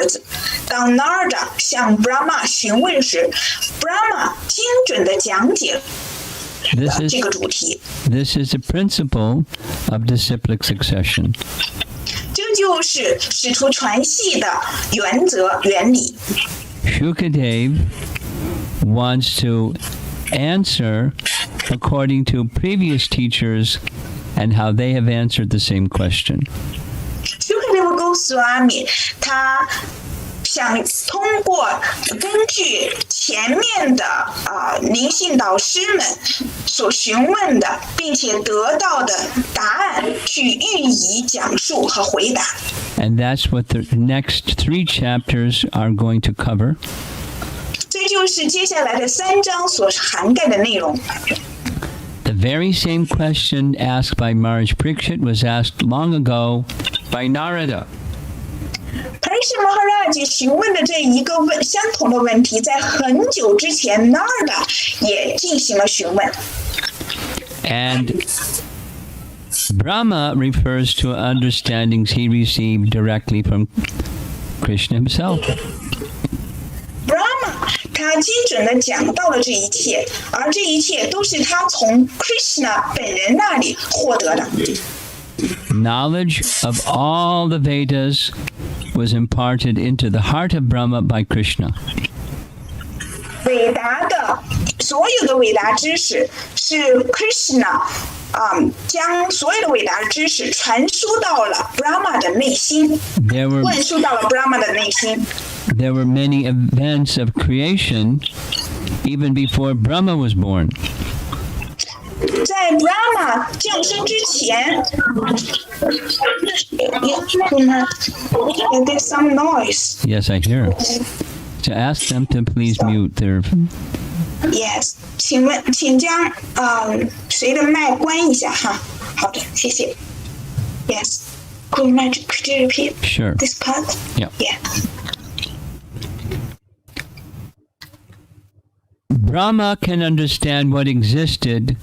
儿子。当 Narada 向 Brahma 询问时 ，Brahma 精准地讲解了这个主题。This is the principle of disciplic succession. 这就是使徒传系的原则原理。Shukadev wants to answer according to previous teachers and how they have answered the same question. Shukadev Goswami 他想通过根据前面的灵性导师们所询问的，并且得到的答案去予以讲述和回答。And that's what the next 3 chapters are going to cover. 这就是接下来的3章所涵盖的内容。The very same question asked by Maharaj Parikshit was asked long ago by Narada. Parikshit Maharaj 询问的这一个相同的问题，在很久之前 Narada 也进行了询问。And Brahma refers to understandings he received directly from Krishna himself. Brahma 他精准地讲到了这一切，而这一切都是他从 Krishna 本人那里获得的。Knowledge of all the Vedas was imparted into the heart of Brahma by Krishna. 伟大的所有的伟大知识是 Krishna 将所有的伟大的知识传输到了 Brahma 的内心，灌输到了 Brahma 的内心。There were many events of creation even before Brahma was born. 在 Brahma 降生之前 there's some noise. Yes, I hear. To ask them to please mute their... Yes. 请将谁的麦关一下哈。好的，谢谢。Yes. Could you repeat Sure. this part? Yeah. Yeah. Brahma can understand what existed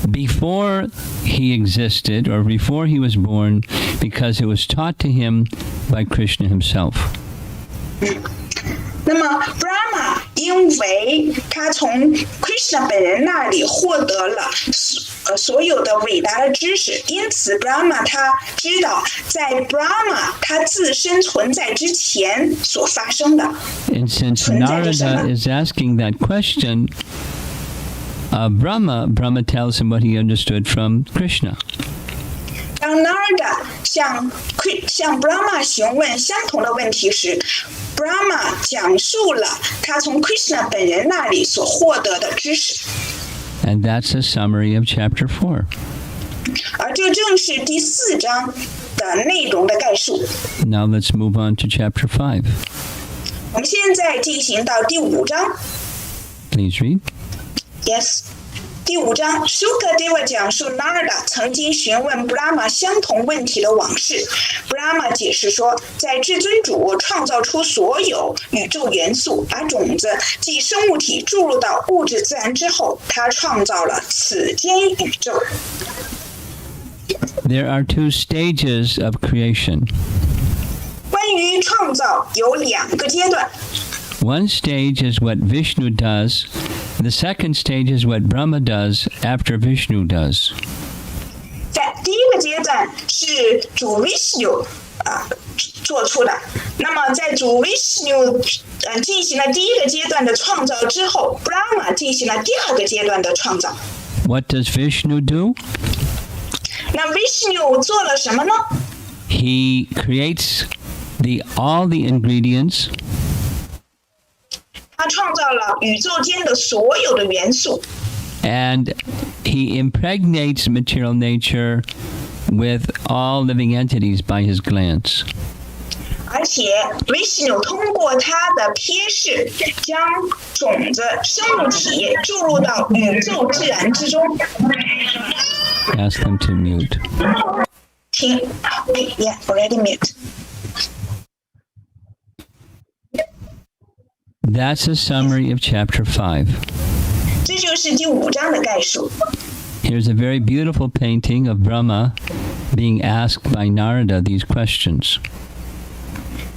before he existed or before he was born because it was taught to him by Krishna himself. 那么 Brahma 因为他从 Krishna 本人那里获得了所有的伟大的知识，因此 Brahma 他知道在 Brahma 他自身存在之前所发生的。And since Narada is asking that question, Brahma tells him what he understood from Krishna. 当 Narada 向 Brahma 询问相同的问题时 ，Brahma 讲述了他从 Krishna 本人那里所获得的知识。And that's a summary of chapter 4. 而这正是第4章的内容的概述。Now let's move on to chapter 5. 我们现在进行到第5章。Please read. Yes. 第5章 Shukadeva 讲述 Narada 曾经询问 Brahma 相同问题的往事。Brahma 解释说，在至尊主创造出所有宇宙元素，把种子即生物体注入到物质自然之后，他创造了此间宇宙。There are 2 stages of creation. 关于创造有2个阶段。One stage is what Vishnu does. The second stage is what Brahma does after Vishnu does. 在第一个阶段是主 Vishnu 做出的。那么在主 Vishnu 进行了第一个阶段的创造之后 ，Brahma 进行了第2个阶段的创造。What does Vishnu do? 那 Vishnu 做了什么呢？ He creates all the ingredients. 他创造了宇宙间的所有的元素。And he impregnates material nature with all living entities by his glance. 而且 Vishnu 通过他的瞥视，将种子生物体注入到宇宙自然之中。Ask them to mute. 请 ，Yeah, already mute. That's a summary of chapter 5. 这就是第5章的概述。Here's a very beautiful painting of Brahma being asked by Narada these questions.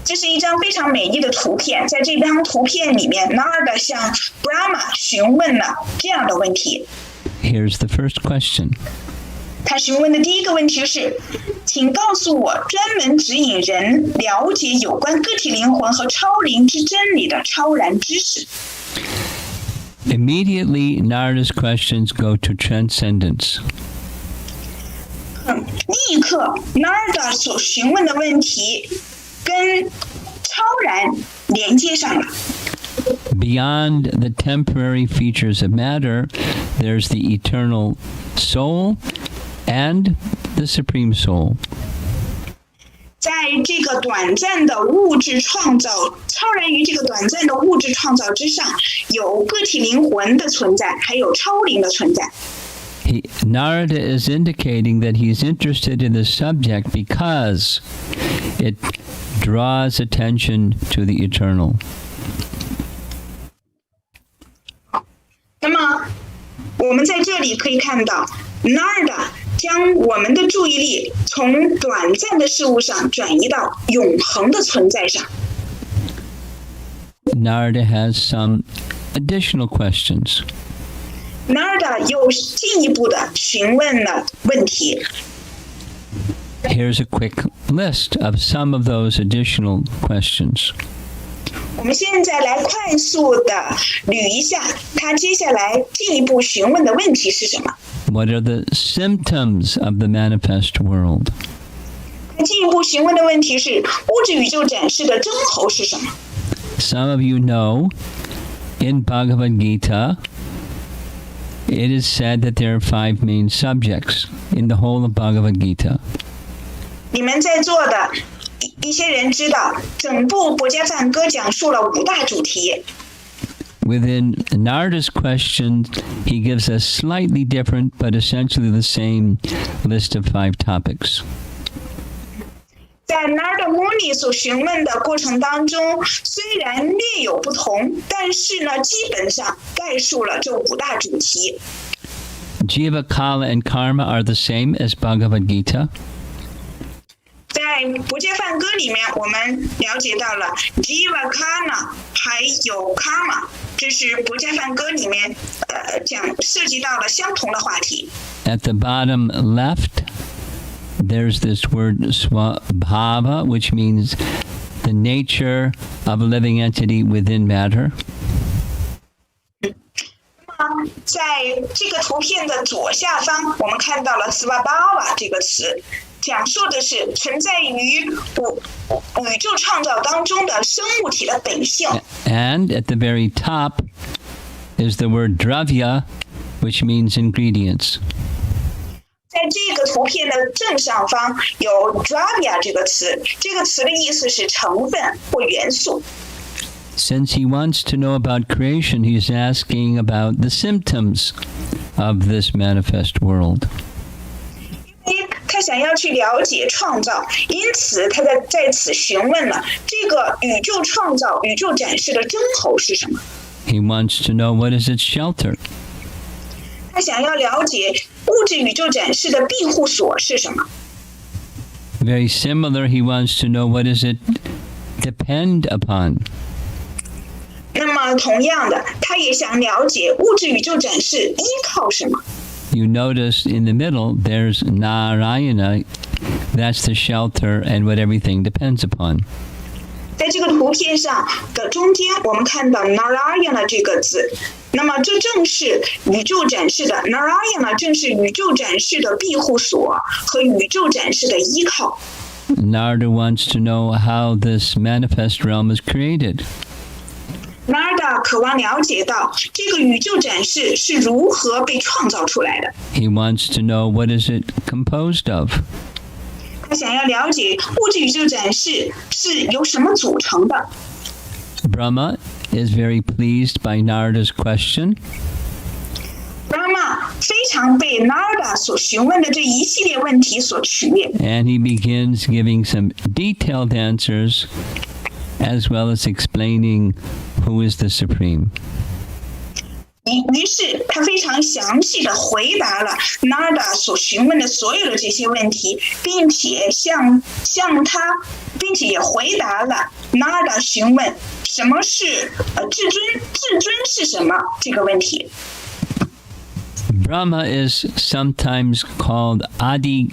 这是一张非常美丽的图片，在这张图片里面 Narada 向 Brahma 询问了这样的问题。 Here's the first question. 他询问的第一个问题是，请告诉我专门指引人了解有关个体灵魂和超灵之真理的超然知识。 Immediately, Narada's questions go to transcendence. 立刻 Narada 所询问的问题跟超然连接上了。 Beyond the temporary features of matter, there's the eternal soul and the supreme soul. 在这个短暂的物质创造，超然于这个短暂的物质创造之上，有个体灵魂的存在，还有超灵的存在。 Narada is indicating that he's interested in the subject because it draws attention to the eternal. 那么，我们在这里可以看到 ，Narada 将我们的注意力从短暂的事物上转移到永恒的存在上。 Narada has some additional questions. Narada 又进一步的询问了问题。 Here's a quick list of some of those additional questions. 我们现在来快速的捋一下，他接下来进一步询问的问题是什么？ What are the symptoms of the manifest world? 他进一步询问的问题是物质宇宙展示的征候是什么？ Some of you know, in Bhagavad Gita, it is said that there are 5 main subjects in the whole of Bhagavad Gita. 你们在座的一些人知道，整部《博迦梵歌》讲述了5大主题。 Within Narada's question, he gives a slightly different but essentially the same list of 5 topics. 在 Narada Muni 所询问的过程当中，虽然略有不同，但是呢，基本上概述了这5大主题。 Jiva, Kala, and Karma are the same as Bhagavad Gita. 在《博迦梵歌》里面，我们了解到了 Jiva Kana 还有 Karma， 这是《博迦梵歌》里面涉及到了相同的话题。 At the bottom left, there's this word swabhava, which means the nature of a living entity within matter. 在这个图片的左下方，我们看到了 svabhava 这个词，讲述的是存在于宇宙创造当中的生物体的本性。 And at the very top is the word dravya, which means ingredients. 在这个图片的正上方有 dravya 这个词，这个词的意思是成分或元素。 Since he wants to know about creation, he's asking about the symptoms of this manifest world. 因为他想要去了解创造，因此他在此询问了这个宇宙创造、宇宙展示的征候是什么。 He wants to know what is its shelter. 他想要了解物质宇宙展示的庇护所是什么。 Very similar, he wants to know what does it depend upon. 那么同样的，他也想了解物质宇宙展示依靠什么。 You notice in the middle, there's Narayana. That's the shelter and what everything depends upon. 在这个图片上的中间，我们看到 Narayana 这个字，那么这正是宇宙展示的 Narayana， 正是宇宙展示的庇护所和宇宙展示的依靠。 Narada wants to know how this manifest realm is created. Narada 渴望了解到这个宇宙展示是如何被创造出来的。 He wants to know what is it composed of. 他想要了解物质宇宙展示是由什么组成的。 Brahma is very pleased by Narada's question. Brahma 非常被 Narada 所询问的这一系列问题所取悦。 And he begins giving some detailed answers as well as explaining who is the Supreme. 于是他非常详细的回答了 Narada 所询问的所有的这些问题，并且并且也回答了 Narada 询问什么是至尊是什么这个问题。Brahma is sometimes called Adi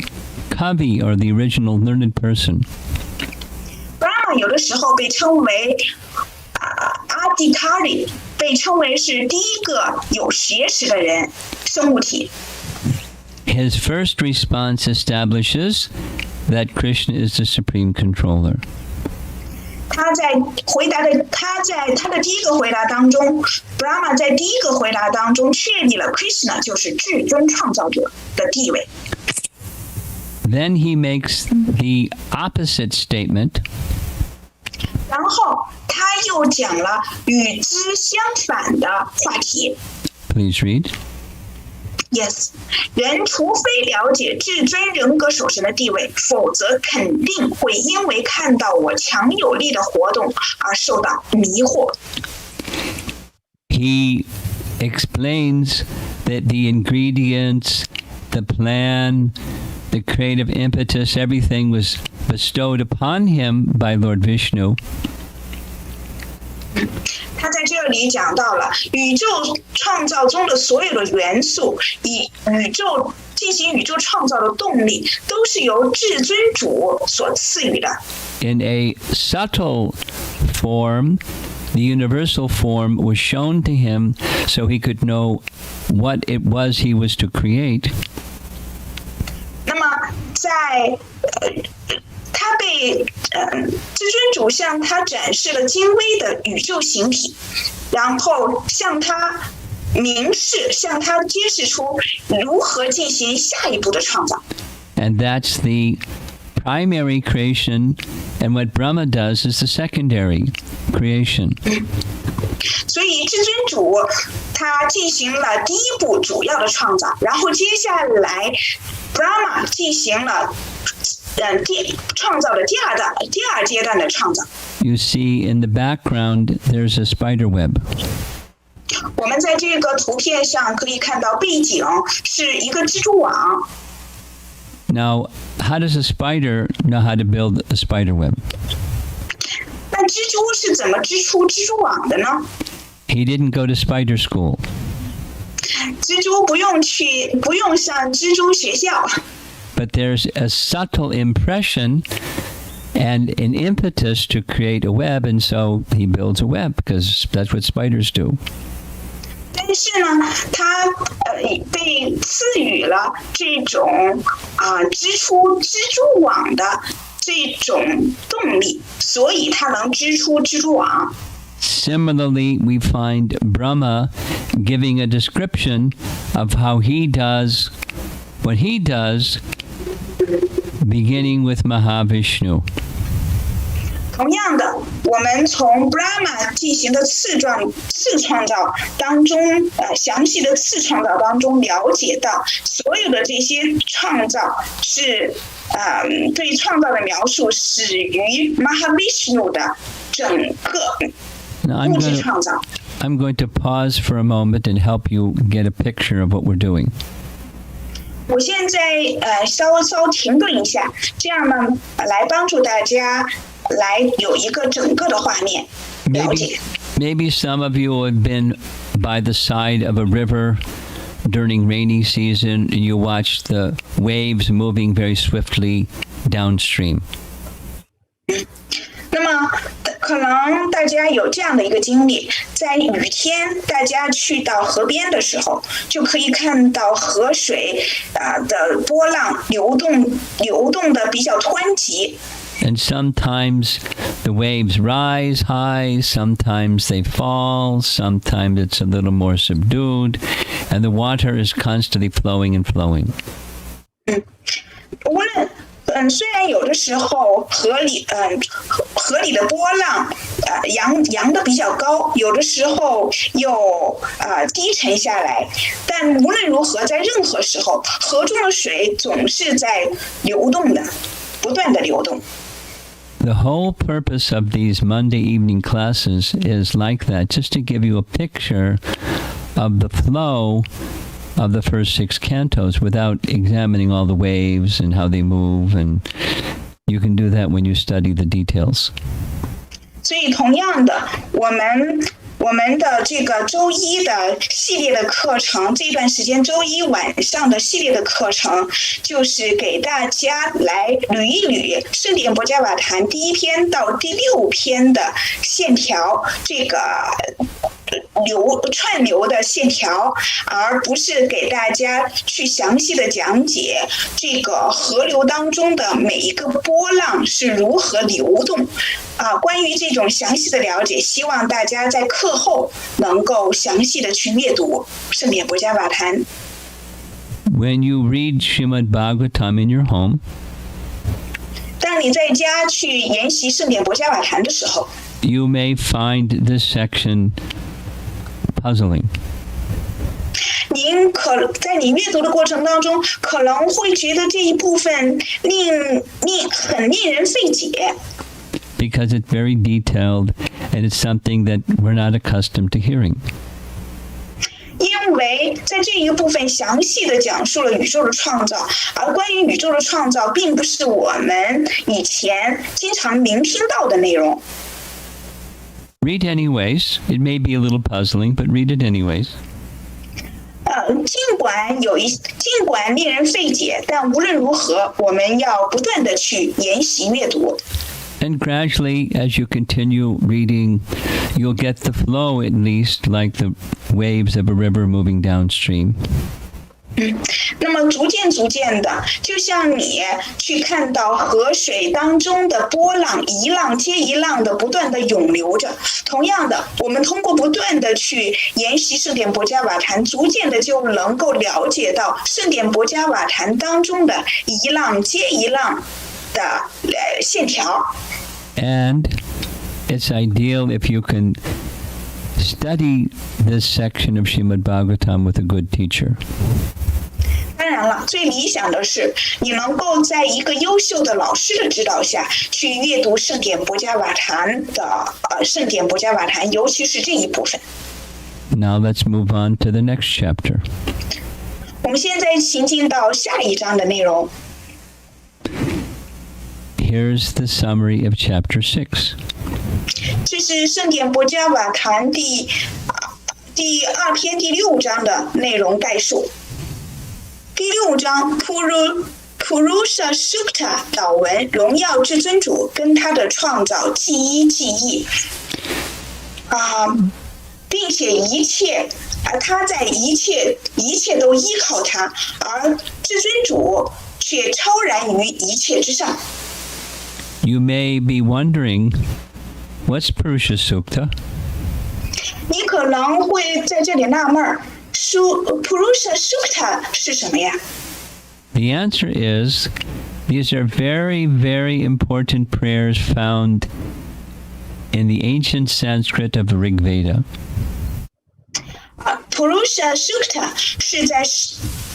Kavi, or the original learned person. Brahma 有的时候被称为Adi Kavi， 被称为是第一个有学识的人，生物体。His first response establishes that Krishna is the supreme controller. 他在他的第一个回答当中 ，Brahma 在第一个回答当中确立了 Krishna 就是至尊创造者的地位。Then he makes the opposite statement. 然后他又讲了与之相反的话题。Please read. Yes， 人除非了解至尊人格守神的地位，否则肯定会因为看到我强有力的活动而受到迷惑。He explains that the ingredients, the plan, the creative impetus, everything was bestowed upon him by Lord Vishnu. 他在这里讲到了宇宙创造中的所有的元素，以进行宇宙创造的动力，都是由至尊主所赐予的。In a subtle form, the universal form was shown to him so he could know what it was he was to create. 那么在他被至尊主向他展示了精微的宇宙形体，然后向他揭示出如何进行下一步的创造。And that's the primary creation, and what Brahma does is the secondary creation. 所以至尊主他进行了第一步主要的创造，然后接下来 Brahma 进行了创造的第二阶段的创造。You see in the background there's a spider web. 我们在这个图片上可以看到背景是一个蜘蛛网。Now, how does a spider know how to build a spider web? 那蜘蛛是怎么织出蜘蛛网的呢？ He didn't go to spider school. 蜘蛛不用上蜘蛛学校。But there's a subtle impression and an impetus to create a web, and so he builds a web because that's what spiders do. 但是呢，他被赐予了这种织出蜘蛛网的这种动力，所以他能织出蜘蛛网。Similarly, we find Brahma giving a description of how he does what he does, beginning with Mahavishnu. 同样的，我们从 Brahma 进行的次创造当中，详细的次创造当中了解到，所有的这些创造是对创造的描述始于 Mahavishnu 的整个物质创造。I'm going to pause for a moment and help you get a picture of what we're doing. 我现在稍停顿一下，这样呢，来帮助大家来有一个整个的画面了解。Maybe some of you have been by the side of a river during rainy season and you watch the waves moving very swiftly downstream. 那么可能大家有这样的一个经历，在雨天大家去到河边的时候，就可以看到河水的波浪流动的比较湍急。And sometimes the waves rise high, sometimes they fall, sometimes it's a little more subdued, and the water is constantly flowing and flowing. 虽然有的时候河里的波浪扬得比较高，有的时候又低沉下来，但无论如何，在任何时候，河中的水总是在流动的，不断的流动。The whole purpose of these Monday evening classes is like that, just to give you a picture of the flow of the first 6 cantos without examining all the waves and how they move, and you can do that when you study the details. 所以同样的，我们的这个周一的系列的课程，这段时间周一晚上的系列的课程，就是给大家来捋一捋圣典博伽瓦坛第1篇到第6篇的线条，这个串流的线条，而不是给大家去详细的讲解这个河流当中的每一个波浪是如何流动。关于这种详细的了解，希望大家在课后能够详细的去阅读圣典博伽瓦坛。When you read Srimad Bhagavatam in your home, 当你在家去研习圣典博伽瓦坛的时候， you may find this section puzzling. 您在你阅读的过程当中，可能会觉得这一部分很令人费解。Because it's very detailed and it's something that we're not accustomed to hearing. 因为在这一部分详细的讲述了宇宙的创造，而关于宇宙的创造并不是我们以前经常聆听到的内容。Read anyways. It may be a little puzzling, but read it anyways. 尽管令人费解，但无论如何，我们要不断的去研习阅读。And gradually, as you continue reading, you'll get the flow, at least, like the waves of a river moving downstream. 那么逐渐的，就像你去看到河水当中的波浪，一浪接一浪的不断的涌流着。同样的，我们通过不断的去研习圣典博伽瓦坛，逐渐的就能够了解到圣典博伽瓦坛当中的一浪接一浪的线条。And it's ideal if you can study this section of Srimad Bhagavatam with a good teacher. 当然了，最理想的是你能够在一个优秀的老师的指导下去阅读圣典博伽瓦坛的圣典博伽瓦坛，尤其是这一部分。Now let's move on to the next chapter. 我们现在行进到下一章的内容。Here's the summary of chapter 6. 这是圣典博伽瓦坛第2篇第6章的内容概述。第6章 Purusha Sukta 导文，荣耀至尊主跟他的创造记忆并且他在一切都依靠他，而至尊主却超然于一切之上。You may be wondering, what's Purusha Sukta? 你可能会在这里纳闷，Purusha Sukta 是什么呀？ The answer is, these are very, very important prayers found in the ancient Sanskrit of the Rig Veda. Purusha Sukta 是在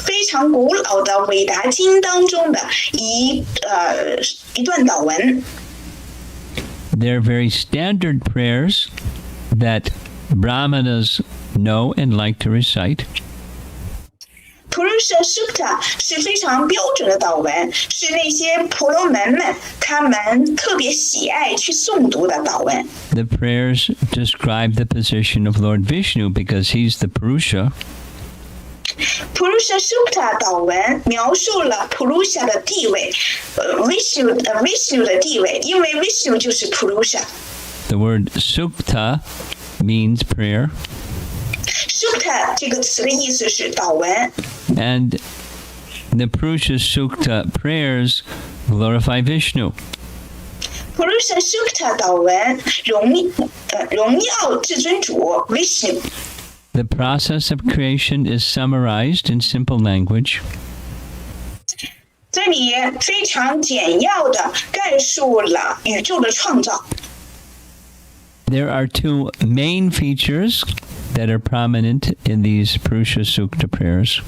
非常古老的韦达经当中的一段祷文。They're very standard prayers that Brahmanas know and like to recite. Purusha Sukta 是非常标准的祷文，是那些婆罗门们他们特别喜爱去诵读的祷文。The prayers describe the position of Lord Vishnu because he's the Purusha. Purusha Sukta 祷文描述了 Purusha 的地位，Vishnu 的地位，因为 Vishnu 就是 Purusha。The word Sukta means prayer. Sukta 这个词的意思是祷文。And the Purusha Sukta prayers glorify Vishnu. Purusha Sukta 祷文荣耀至尊主 Vishnu。The process of creation is summarized in simple language. 这里非常简要的概述了宇宙的创造。There are two main features that are prominent in these Purusha Sukta prayers.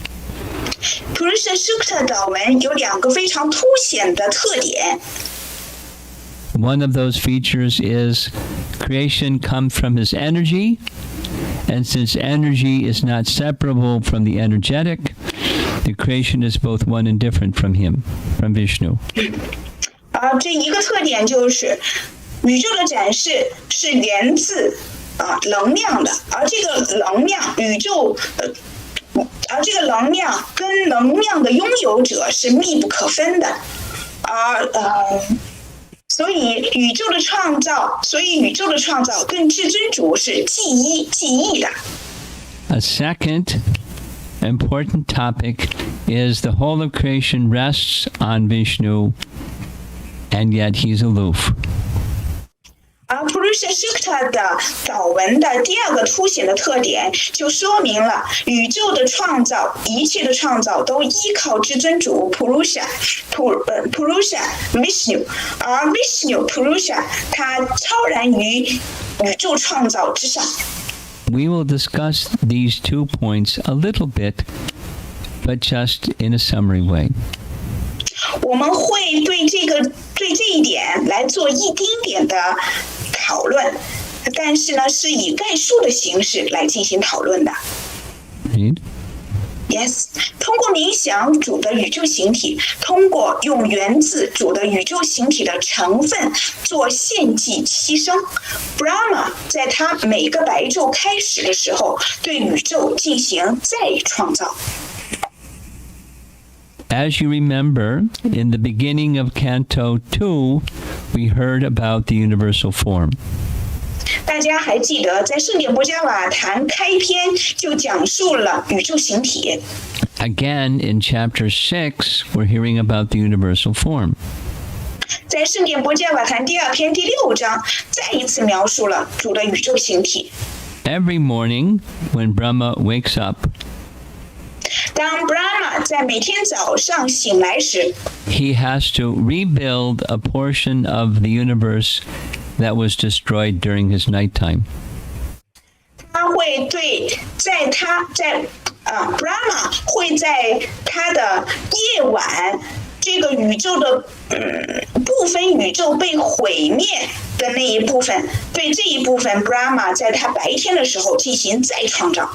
Purusha Sukta 祷文有2个非常凸显的特点。One of those features is creation comes from his energy, and since energy is not separable from the energetic, the creation is both one and different from him, from Vishnu. 这一个特点就是宇宙的展示是源自能量的，而这个能量而这个能量跟能量的拥有者是密不可分的，所以宇宙的创造跟至尊主是记忆的。A second important topic is the whole of creation rests on Vishnu, and yet he's aloof. Purusha Sukta 的导文的第二个凸显的特点，就说明了宇宙的创造，一切的创造都依靠至尊主 Purusha Vishnu， 而 Vishnu Purusha 它超然于宇宙创造之上。We will discuss these 2 points a little bit, but just in a summary way. 我们会对这一点来做一丁点的讨论，但是呢，是以概述的形式来进行讨论的。Read. Yes， 通过冥想主的宇宙形体，通过用源自主的宇宙形体的成分做献祭牺牲 ，Brahma 在他每个白昼开始的时候，对宇宙进行再创造。As you remember, in the beginning of Canto 2, we heard about the universal form. 大家还记得，在圣典博伽瓦坛开篇就讲述了宇宙形体。Again, in chapter 6, we're hearing about the universal form. 在圣典博伽瓦坛第2篇第6章，再一次描述了主的宇宙形体。Every morning, when Brahma wakes up, 当 Brahma 在每天早上醒来时， he has to rebuild a portion of the universe that was destroyed during his nighttime. 他会Brahma 会在他的夜晚，这个宇宙的部分宇宙被毁灭的那一部分，对这一部分 Brahma 在他白天的时候进行再创造。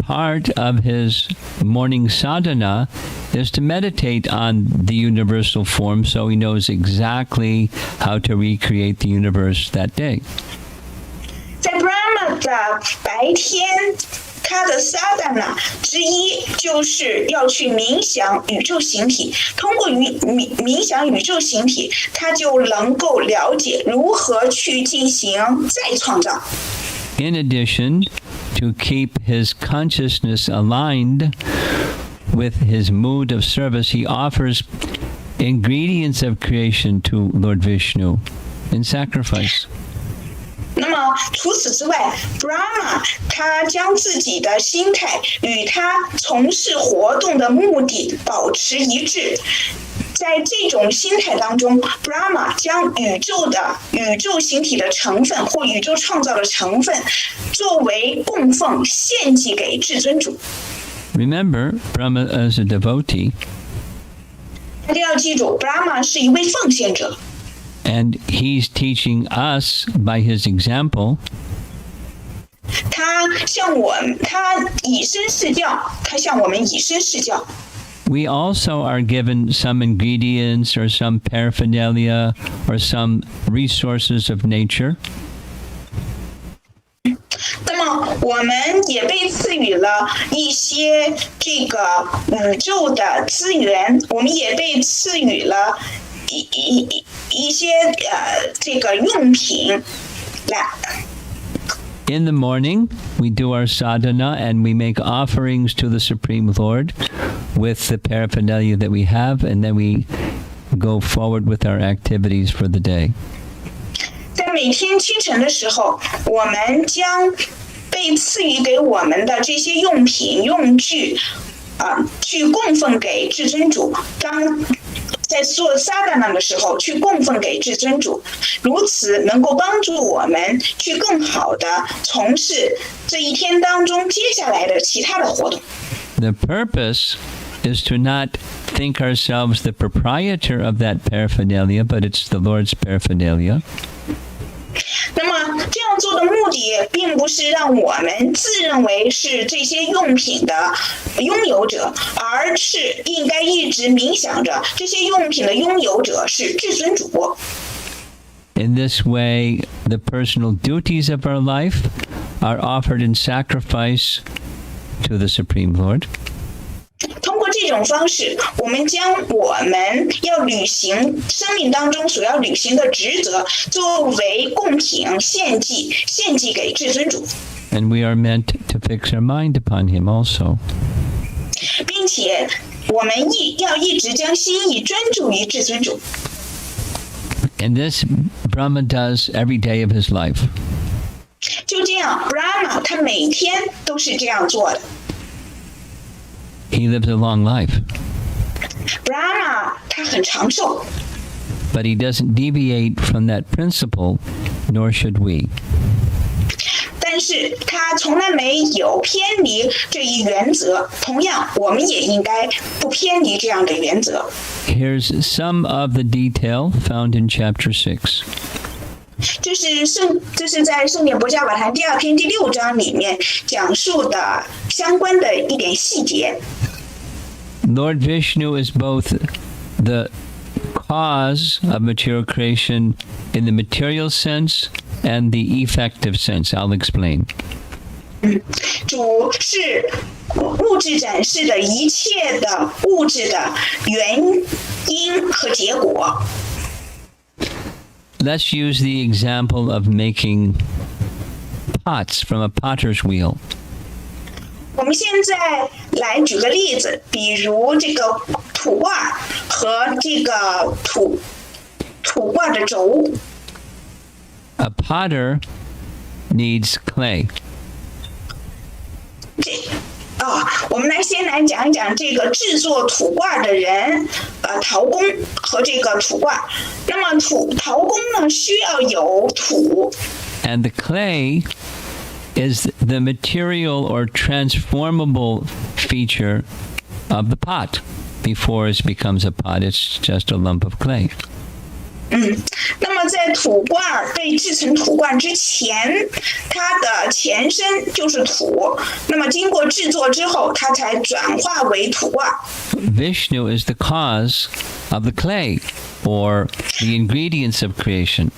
Part of his morning sadhana is to meditate on the universal form so he knows exactly how to recreate the universe that day. 在 Brahma 的白天，他的 sadhana 之一就是要去冥想宇宙形体，通过冥想宇宙形体，他就能够了解如何去进行再创造。In addition, to keep his consciousness aligned with his mood of service, he offers ingredients of creation to Lord Vishnu in sacrifice. 那么除此之外 ，Brahma 他将自己的心态与他从事活动的目的保持一致。在这种心态当中 ，Brahma 将宇宙形体的成分或宇宙创造的成分，作为供奉献祭给至尊主。Remember, Brahma is a devotee. 大家要记住 ，Brahma 是一位奉献者。And he's teaching us by his example. 他向我们以身试教。We also are given some ingredients or some paraphernalia or some resources of nature. 那么我们也被赐予了一些这个宇宙的资源，我们也被赐予了一些这个用品来。In the morning, we do our sadhana and we make offerings to the Supreme Lord with the paraphernalia that we have, and then we go forward with our activities for the day. 在每天清晨的时候，我们将被赐予给我们的这些用品、用具，去供奉给至尊主。当在做sadhana的时候，去供奉给至尊主，如此能够帮助我们去更好的从事这一天当中接下来的其他的活动。The purpose is to not think ourselves the proprietor of that paraphernalia, but it's the Lord's paraphernalia. 那么这样做的目的，并不是让我们自认为是这些用品的拥有者，而是应该一直冥想着这些用品的拥有者是至尊主。In this way, the personal duties of our life are offered in sacrifice to the Supreme Lord. 通过这种方式，我们将我们要履行生命当中所要履行的职责，作为贡品献祭给至尊主。And we are meant to fix our mind upon Him also. 并且我们要一直将心意专注于至尊主。And this Brahma does every day of his life. 就这样 ，Brahma 他每天都是这样做的。He lives a long life. Brahma 他很长寿。But he doesn't deviate from that principle, nor should we. 但是他从来没有偏离这一原则，同样我们也应该不偏离这样的原则。Here's some of the detail found in chapter 6. 这是在圣典博伽瓦坛第2篇第6章里面讲述的相关的一点细节。Lord Vishnu is both the cause of material creation in the material sense and the effective sense. I'll explain. 主是物质展示的一切的物质的原因和结果。Let's use the example of making pots from a potter's wheel. 我们现在来举个例子，比如这个土罐和这个土罐的轴。A potter needs clay. 我们先来讲一讲这个制作土罐的人，陶工和这个土罐。那么陶工呢，需要有土。And the clay is the material or transformable feature of the pot. Before it becomes a pot, it's just a lump of clay. 那么在土罐被制成土罐之前，它的前身就是土。那么经过制作之后，它才转化为土罐。Vishnu is the cause of the clay, or the ingredients of creation.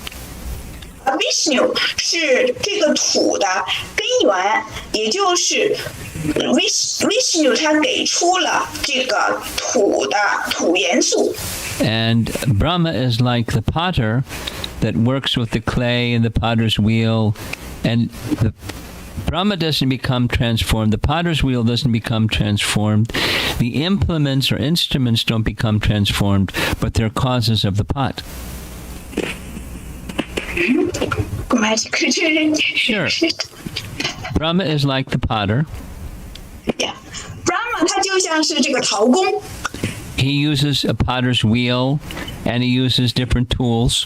Vishnu 是这个土的根源，也就是 Vishnu 他给出了这个土的土元素。And Brahma is like the potter that works with the clay and the potter's wheel. And the Brahma doesn't become transformed. The potter's wheel doesn't become transformed. The implements or instruments don't become transformed, but they're causes of the pot. Sure. Brahma is like the potter. Yeah. Brahma 他就像是这个陶工。He uses a potter's wheel, and he uses different tools.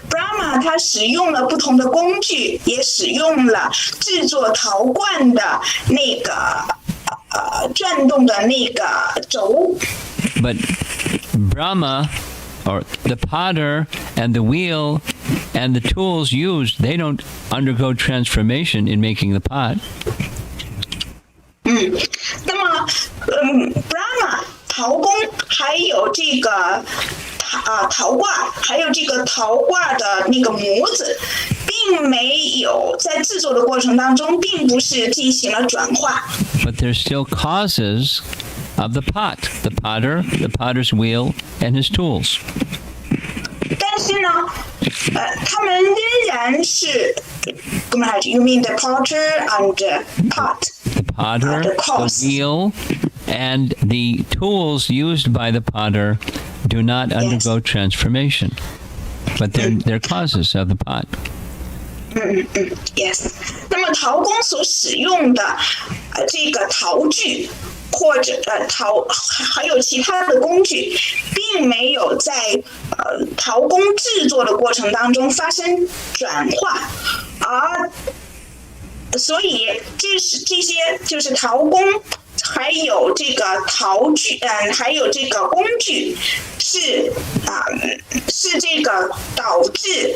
Brahma 他使用了不同的工具，也使用了制作陶罐的那个转动的那个轴。But Brahma, or the potter, and the wheel, and the tools used, they don't undergo transformation in making the pot. 那么Brahma 陶工还有这个陶罐，还有这个陶罐的那个模子，并没有在制作的过程当中，并不是进行了转化。But they're still causes of the pot, the potter, the potter's wheel, and his tools. 但是呢，他们仍然是，You mean the potter and pot? The potter, the wheel, and the tools used by the potter do not undergo transformation, but they're causes of the pot. Yes. 那么陶工所使用的这个陶具或者还有其他的工具，并没有在陶工制作的过程当中发生转化，所以这些就是陶工，还有这个陶具，还有这个工具是这个导致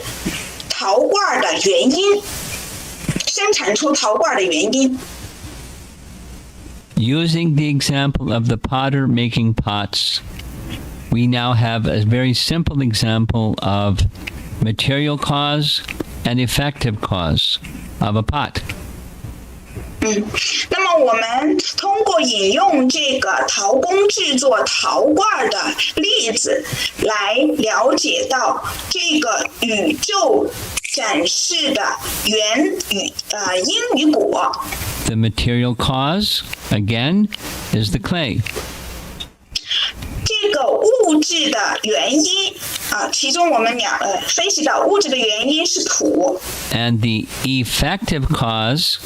陶罐的原因，生产出陶罐的原因。Using the example of the potter making pots, we now have a very simple example of material cause and effective cause of a pot. 那么我们通过引用这个陶工制作陶罐的例子，来了解到这个宇宙展示的因与果。The material cause, again, is the clay. 这个物质的原因其中我们分析到物质的原因是土。And the effective cause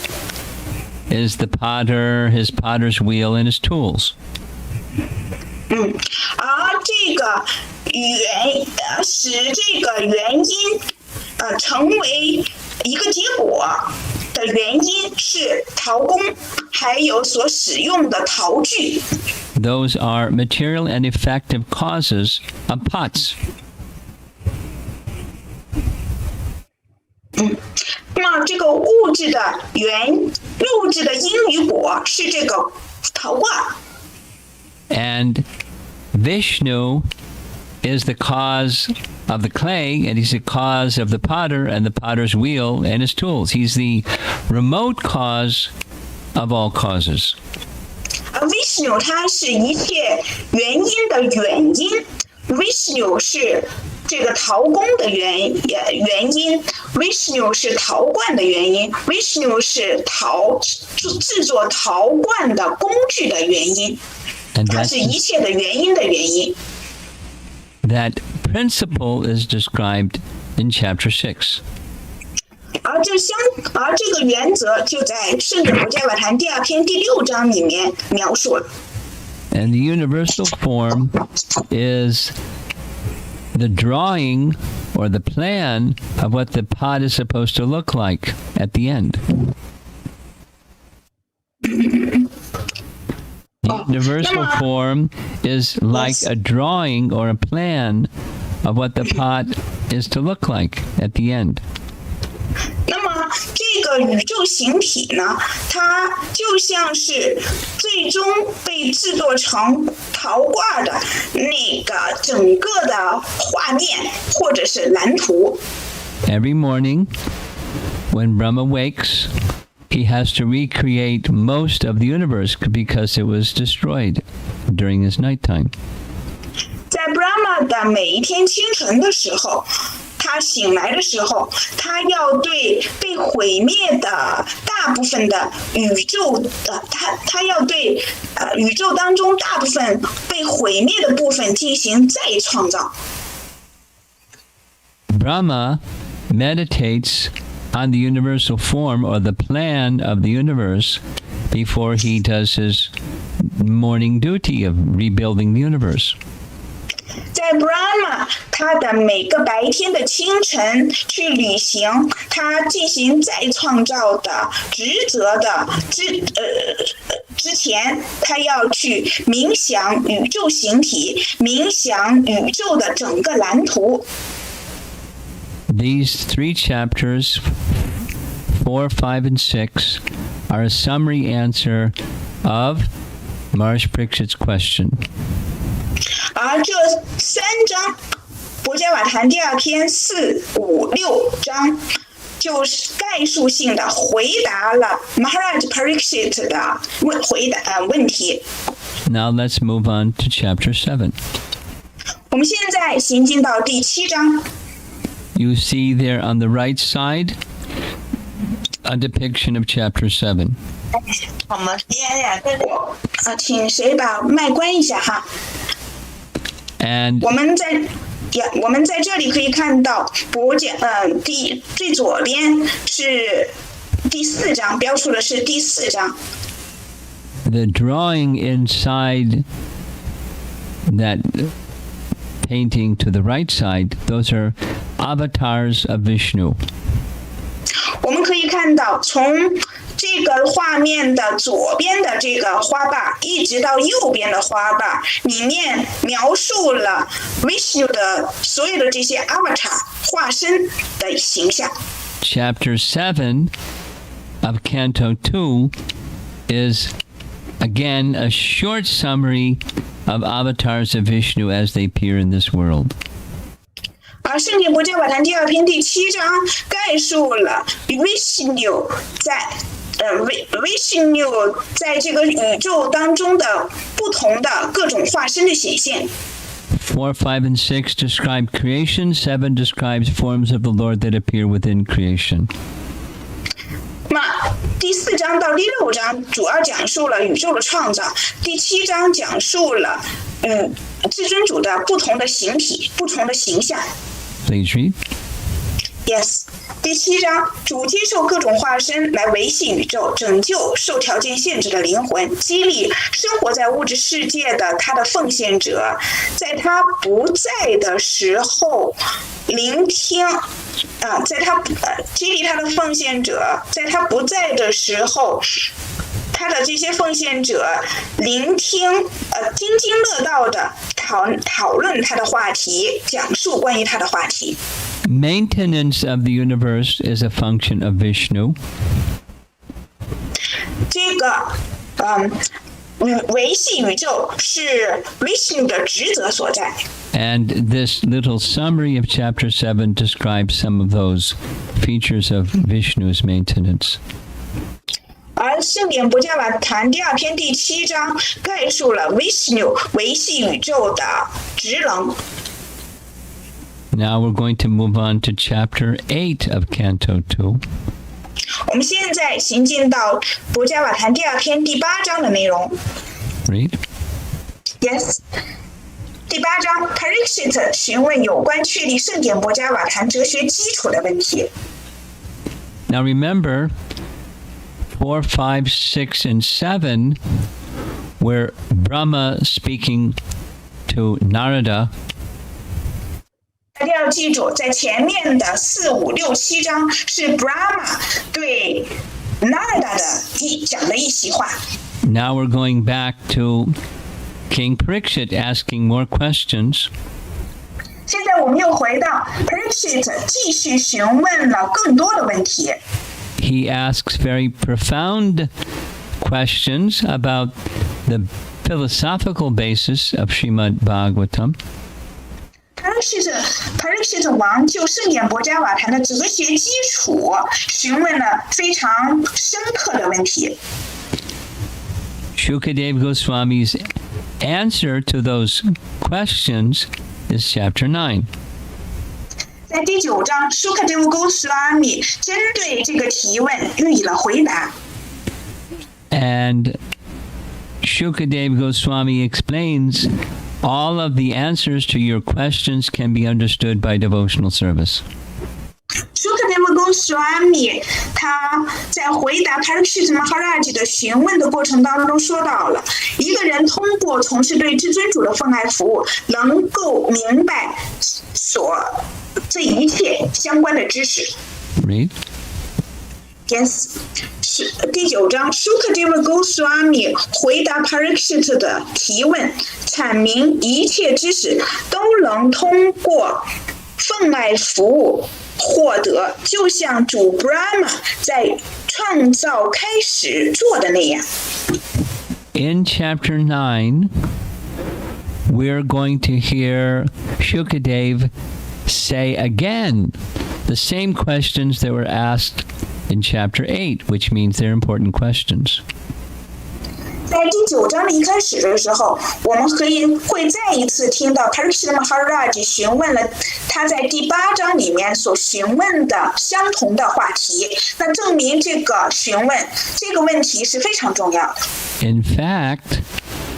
is the potter, his potter's wheel, and his tools. 而这个使这个原因成为一个结果的原因是陶工还有所使用的陶具。Those are material and effective causes of pots. 那么这个物质的因与果是这个陶罐。And Vishnu is the cause of the clay, and he's the cause of the potter and the potter's wheel and his tools. He's the remote cause of all causes. Vishnu 它是一切原因的原因 ，Vishnu 是这个陶工的原因 ，Vishnu 是陶罐的原因 ，Vishnu 是制作陶罐的工具的原因，它是一切的原因的原因。That principle is described in chapter 6. 而这个原则就在《圣者国家法坛》第2篇第6章里面描述了。And the universal form is the drawing or the plan of what the pot is supposed to look like at the end. The universal form is like a drawing or a plan of what the pot is to look like at the end. 那么这个宇宙形体呢，它就像是最终被制作成陶罐的那个整个的画面或者是蓝图。Every morning, when Brahma wakes, he has to recreate most of the universe because it was destroyed during his nighttime. 在 Brahma 的每一天清晨的时候，他醒来的时候，他要对被毁灭的大部分的宇宙他要对宇宙当中大部分被毁灭的部分进行再创造。Brahma meditates on the universal form or the plan of the universe before he does his morning duty of rebuilding the universe. 在 Brahma 他的每个白天的清晨去履行他进行再创造的职责的之前，他要去冥想宇宙形体，冥想宇宙的整个蓝图。These 3 chapters, 4, 5, and 6, are a summary answer of Maharaj Parikshit's question. 而这3章《博伽瓦坛》第2篇4、5、6章，就是概述性的回答了 Maharaj Parikshit 的问题。Now let's move on to chapter 7. 我们现在行进到第7章。You see there on the right side a depiction of chapter 7. 好吗？请谁把麦关一下哈。And 我们在这里可以看到最左边是第4章，标出的是第4章。the drawing inside that painting to the right side, those are avatars of Vishnu. 我们可以看到，从这个画面的左边的这个花瓣，一直到右边的花瓣，里面描述了 Vishnu 的所有的这些 avatar 化身的形象。Chapter 7 of Canto 2 is, again, a short summary of avatars of Vishnu as they appear in this world. 而圣典博伽瓦坛第2篇第7章概述了 Vishnu 在这个宇宙当中的不同的各种化身的显现。4, 5, and 6 describe creation. 7 describes forms of the Lord that appear within creation. 那第4章到第6章主要讲述了宇宙的创造，第7章讲述了至尊主的不同的形体、不同的形象。Please read. Yes. 第7章，主接受各种化身来维系宇宙，拯救受条件限制的灵魂，激励生活在物质世界的他的奉献者，在他不在的时候聆听激励他的奉献者，在他不在的时候，他的这些奉献者聆听津津乐道的讨论他的话题，讲述关于他的话题。Maintenance of the universe is a function of Vishnu. 这个维系宇宙是 Vishnu 的职责所在。And this little summary of chapter 7 describes some of those features of Vishnu's maintenance. 而圣典博伽瓦坛第2篇第7章概述了 Vishnu 维系宇宙的职能。Now we're going to move on to chapter 8 of Canto 2. 我们现在行进到博伽瓦坛第2篇第8章的内容。Read. Yes. 第8章 Parikshit 询问有关确立圣典博伽瓦坛哲学基础的问题。Now remember, 4, 5, 6, and 7 were Brahma speaking to Narada. 大家要记住，在前面的4、5、6、7章是 Brahma 对 Narada 讲的一席话。Now we're going back to King Parikshit asking more questions. 现在我们又回到 Parikshit 继续询问了更多的问题。He asks very profound questions about the philosophical basis of Srimad Bhagavatam. Parikshit 王就圣典博伽瓦坛的哲学基础询问了非常深刻的问题。Shukadeva Goswami's answer to those questions is chapter 9. 在第9章 Shukadeva Goswami 针对这个提问予以了回答。And Shukadeva Goswami explains all of the answers to your questions can be understood by devotional service. Shukadeva Goswami 他在回答 Parikshit Maharaj 的询问的过程当中说到了，一个人通过从事对至尊主的奉爱服务，能够明白这一切相关的知识。Read. Yes. 第9章 Shukadeva Goswami 回答 Parikshit 的提问，阐明一切知识都能通过奉爱服务获得，就像主 Brahma 在创造开始做的那样。In chapter 9, we're going to hear Shukadeva say again the same questions that were asked in chapter 8, which means they're important questions. 在第9章的一开始的时候，我们会再一次听到 Parikshit Maharaj 询问了他在第8章里面所询问的相同的话题，那证明这个问题是非常重要的。In fact,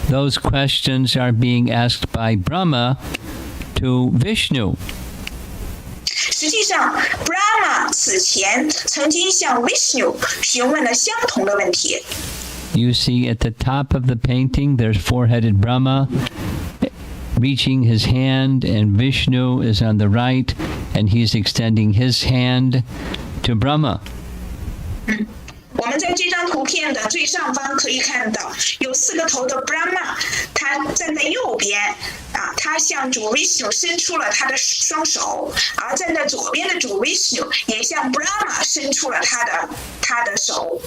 those questions are being asked by Brahma to Vishnu. 实际上 Brahma 此前曾经向 Vishnu 询问了相同的问题。You see at the top of the painting, there's four-headed Brahma reaching his hand, and Vishnu is on the right, and he's extending his hand to Brahma. 我们在这张图片的最上方可以看到有4个头的 Brahma， 他站在右边，他向主 Vishnu 伸出了他的双手，而站在左边的主 Vishnu 也向 Brahma 伸出了他的手。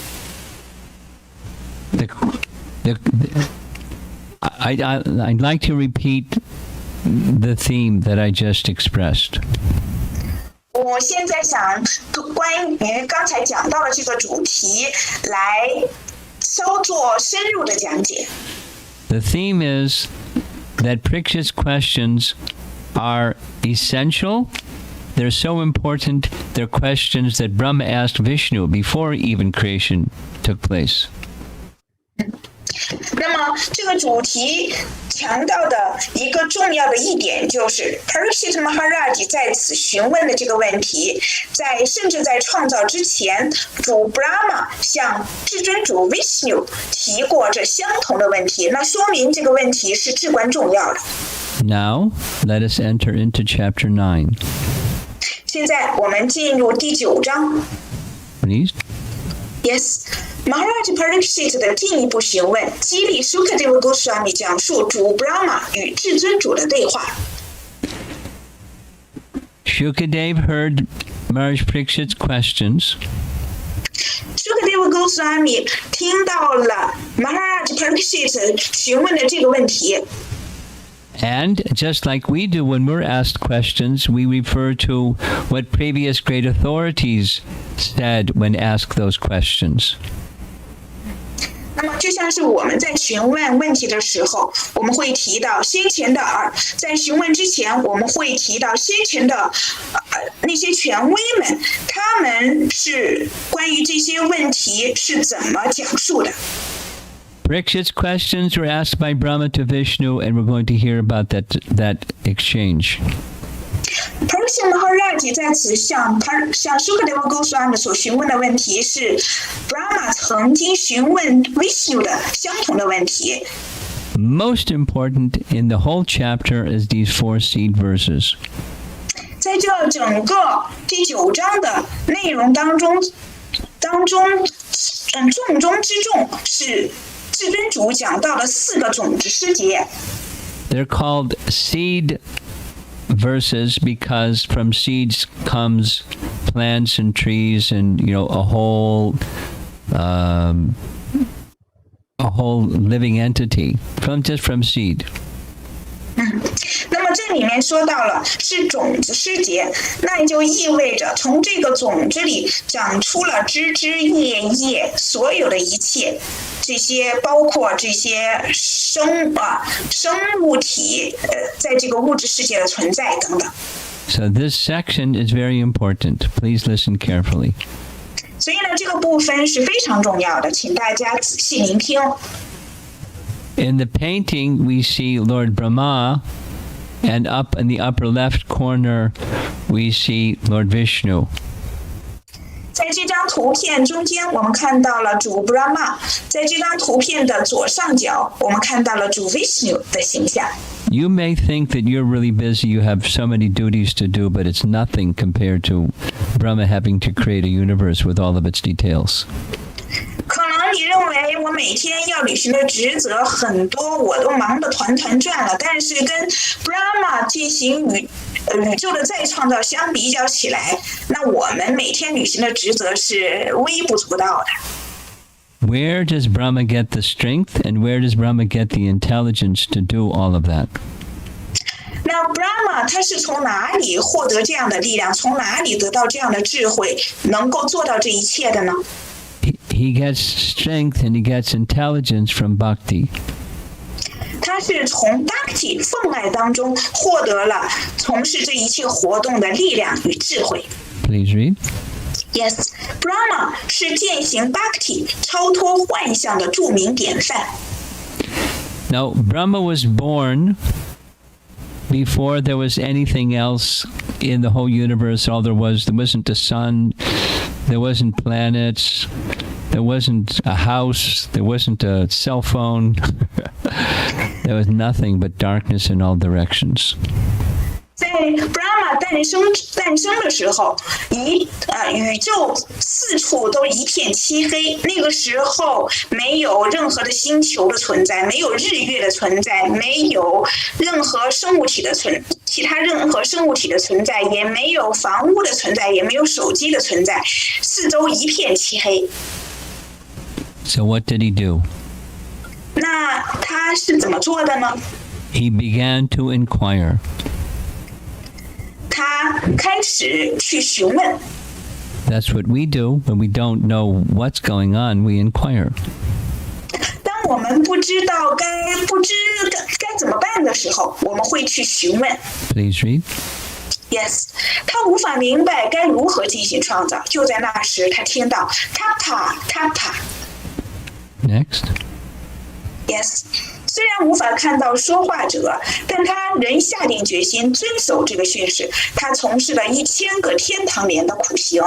I'd like to repeat the theme that I just expressed. 我现在想关于刚才讲到的这个主题来稍作深入的讲解。The theme is that Parikshit's questions are essential. They're so important. They're questions that Brahma asked Vishnu before even creation took place. 那么这个主题强调的一个重要的一点就是 Parikshit Maharaj 在此询问的这个问题，甚至在创造之前，主 Brahma 向至尊主 Vishnu 提过这相同的问题，那说明这个问题是至关重要的。Now, let us enter into chapter 9. 现在我们进入第9章。Please. Yes, Maharaj Parikshit 的进一步询问，激励 Shukadeva Goswami 讲述主 Brahma 与至尊主的对话。Shukadeva heard Maharaj Parikshit's questions. Shukadeva Goswami 听到了 Maharaj Parikshit 询问的这个问题。And just like we do when we're asked questions, we refer to what previous great authorities said when asked those questions. 那么就像是我们在询问问题的时候，我们会提到先前的在询问之前，我们会提到先前的那些权威们，他们是关于这些问题是怎么讲述的。Parikshit's questions were asked by Brahma to Vishnu, and we're going to hear about that exchange. Parikshit Maharaj 在此向 Shukadeva Goswami 所询问的问题是 Brahma 曾经询问 Vishnu 的相同的问题。Most important in the whole chapter is these 4 seed verses. 在这整个第9章的内容当中，重中之重是至尊主讲到的4个种子诗节。They're called seed verses because from seeds comes plants and trees and a whole living entity from seed. 那么这里面说到了是种子诗节，那也就意味着从这个种子里长出了枝枝叶叶，所有的一切，这些包括这些生物体，在这个物质世界的存在等等。So this section is very important. Please listen carefully. 所以呢，这个部分是非常重要的，请大家仔细聆听。In the painting, we see Lord Brahma, and up in the upper left corner, we see Lord Vishnu. 在这张图片中间，我们看到了主 Brahma； 在这张图片的左上角，我们看到了主 Vishnu 的形象。You may think that you're really busy, you have so many duties to do, but it's nothing compared to Brahma having to create a universe with all of its details. 可能你认为我每天要履行的职责很多，我都忙得团团转了，但是跟 Brahma 进行宇宙的再创造相比较起来，那我们每天履行的职责是微不足道的。Where does Brahma get the strength and where does Brahma get the intelligence to do all of that? 那 Brahma 他是从哪里获得这样的力量，从哪里得到这样的智慧，能够做到这一切的呢？ He gets strength and he gets intelligence from bhakti. 他是从 bhakti 奉爱当中获得了从事这一切活动的力量与智慧。 Please read. Yes, Brahma 是践行 bhakti 超脱幻象的著名典范。Now, Brahma was born before there was anything else in the whole universe. There wasn't a sun, there wasn't planets, there wasn't a house, there wasn't a cell phone. There was nothing but darkness in all directions. 在 Brahma 诞生的时候，宇宙四处都一片漆黑。那个时候没有任何的星球的存在，没有日月的存在，没有任何生物体的其他任何生物体的存在，也没有房屋的存在，也没有手机的存在，四周一片漆黑。So what did he do? 那他是怎么做的呢？ He began to inquire. 他开始去询问。That's what we do when we don't know what's going on. We inquire. 当我们不知道该怎么办的时候，我们会去询问。 Please read. Yes， 他无法明白该如何进行创造。就在那时，他听到 tapa tapa。 Next. Yes， 虽然无法看到说话者，但他仍下定决心遵守这个训示。他从事了1000个天堂年的苦行。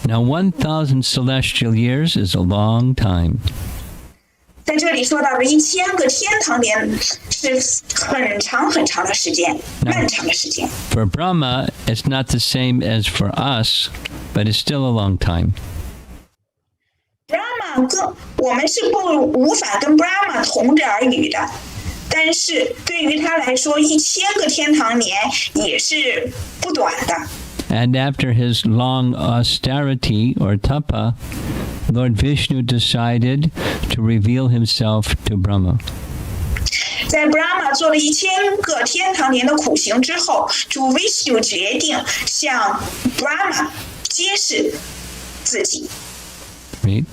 Now 1,000 celestial years is a long time. 在这里说到的1000个天堂年是很长很长的时间，漫长的时间。For Brahma, it's not the same as for us, but it's still a long time. Brahma 我们是无法跟 Brahma 同日而语的，但是对于他来说，1000个天堂年也是不短的。And after his long austerity or tapa, Lord Vishnu decided to reveal himself to Brahma. 在 Brahma 做了1000个天堂年的苦行之后，主 Vishnu 决定向 Brahma 揭示自己。Read.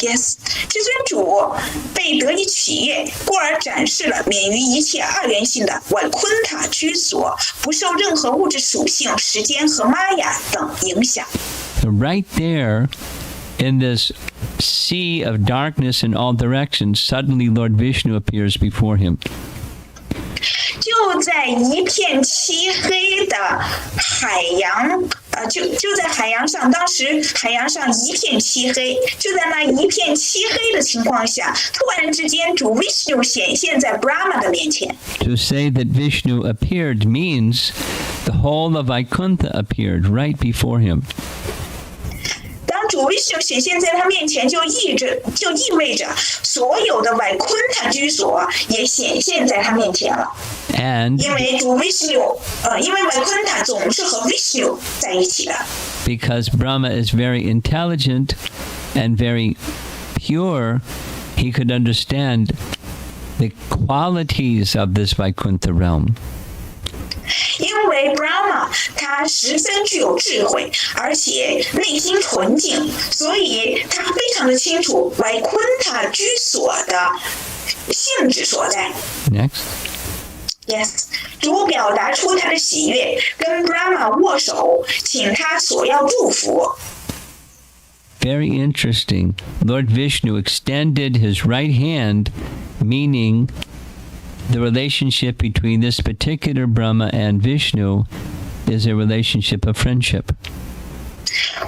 Yes， 至尊主被得以喜悦，故而展示了免于一切二元性的瓦昆塔居所，不受任何物质属性、时间和玛雅等影响。So right there, in this sea of darkness in all directions, suddenly Lord Vishnu appears before him. 就在一片漆黑的海洋，就在海洋上，当时海洋上一片漆黑，就在那一片漆黑的情况下，突然之间，主 Vishnu 显现在 Brahma 的面前。To say that Vishnu appeared means the whole of Vaikuntha appeared right before him. 当主 Vishnu 显现在他面前，就意味着所有的瓦昆塔居所也显现在他面前了。And 因为主 Vishnu，因为瓦昆塔总是和 Vishnu 在一起的。because Brahma is very intelligent and very pure, he could understand the qualities of this Vaikuntha realm. 因为 Brahma 他十分具有智慧，而且内心纯净，所以他非常的清楚瓦昆塔居所的性质所在。Next. Yes， 主表达出他的喜悦，跟 Brahma 握手，请他所要祝福。Very interesting. Lord Vishnu extended his right hand, meaning the relationship between this particular Brahma and Vishnu is a relationship of friendship.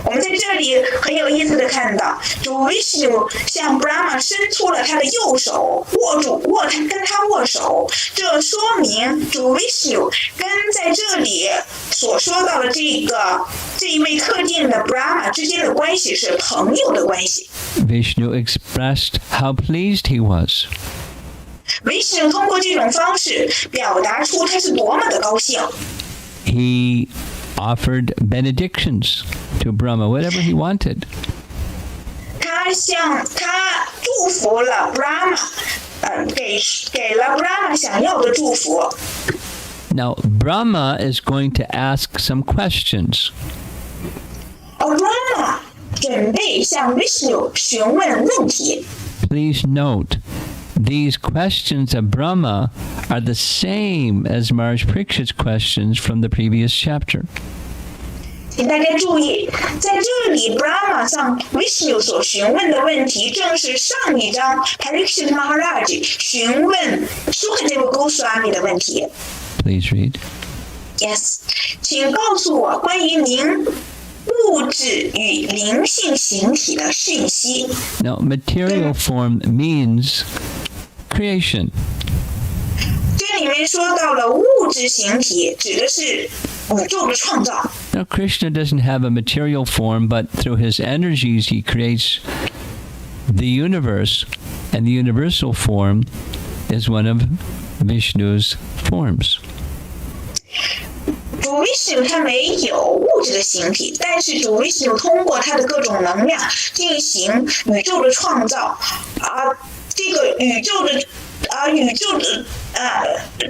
我们在这里很有意思的看到，主 Vishnu 向 Brahma 伸出了他的右手，跟他握手，这说明主 Vishnu 跟在这里所说到的这一位特定的 Brahma 之间的关系是朋友的关系。Vishnu expressed how pleased he was. Vishnu 通过这种方式表达出他是多么的高兴。He offered benedictions to Brahma, whatever he wanted. 他祝福了 Brahma，给了 Brahma 想要的祝福。Now, Brahma is going to ask some questions. Brahma 准备向 Vishnu 询问问题。Please note, these questions of Brahma are the same as Maharaj Parikshit's questions from the previous chapter. 请大家注意，在这里 Brahma 向 Vishnu 所询问的问题，正是上一章 Parikshit Maharaj 询问 Sukadeva Goswami 的问题。Please read. Yes， 请告诉我关于您物质与灵性形体的讯息。Now, material form means creation. 这里面说到了物质形体，指的是宇宙的创造。Now, Krishna doesn't have a material form, but through his energies, he creates the universe, and the universal form is one of Vishnu's forms. 主 Vishnu 他没有物质的形体，但是主 Vishnu 通过他的各种能量进行宇宙的创造，这个宇宙的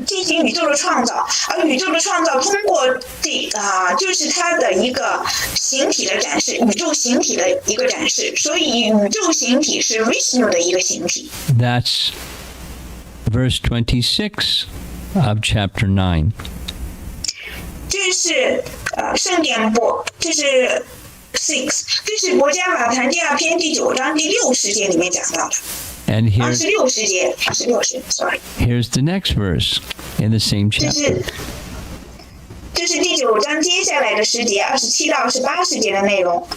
进行宇宙的创造，而宇宙的创造通过就是它的一个形体的展示，宇宙形体的一个展示，所以宇宙形体是 Vishnu 的一个形体。That's verse 26 of chapter 9. 这是圣典簿，这是 6， 这是博迦法坛第2篇第9章第60节里面讲到的。And here, 26节，sorry. Here's the next verse in the same chapter. 这是第9章接下来的10节，27到28节的内容。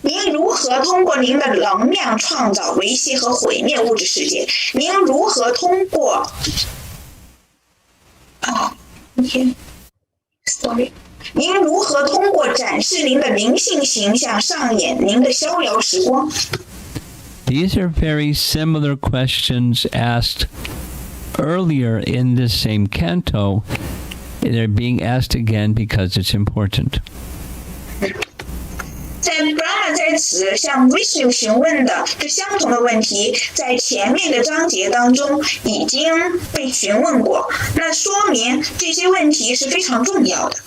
您如何通过您的能量创造、维系和毁灭物质世界？您如何通过您如何通过展示您的灵性形象上演您的逍遥时光？ These are very similar questions asked earlier in this same canto. They're being asked again because it's important. 在 Brahma 在此向 Vishnu 询问的这相同的问题，在前面的章节当中已经被询问过，那说明这些问题是非常重要的。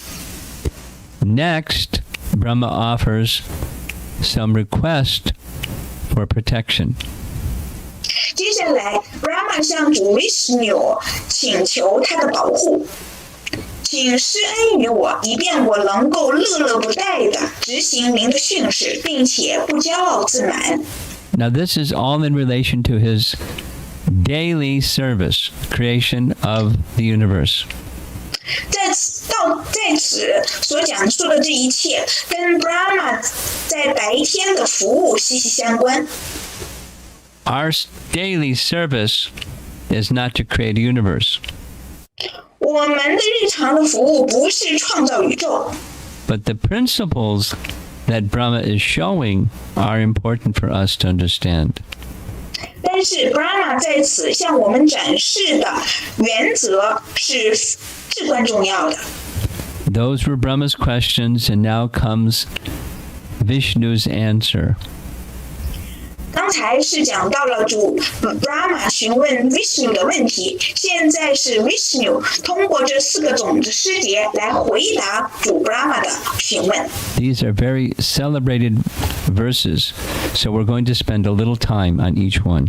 Next, Brahma offers some request for protection. 接下来 Brahma 向主 Vishnu 请求他的保护，请施恩于我，以便我能够乐乐不怠地执行您的训示，并且不骄傲自满。 Now, this is all in relation to his daily service, creation of the universe. 在此所讲述的这一切，跟 Brahma 在白天的服务息息相关。 Our daily service is not to create a universe, 我们的日常的服务不是创造宇宙， but the principles that Brahma is showing are important for us to understand. 但是 Brahma 在此向我们展示的原则是至关重要的。 Those were Brahma's questions, and now comes Vishnu's answer. 刚才是讲到了主 Brahma 询问 Vishnu 的问题，现在是 Vishnu 通过这4个种子诗节来回答主 Brahma 的询问。 These are very celebrated verses, so we're going to spend a little time on each one.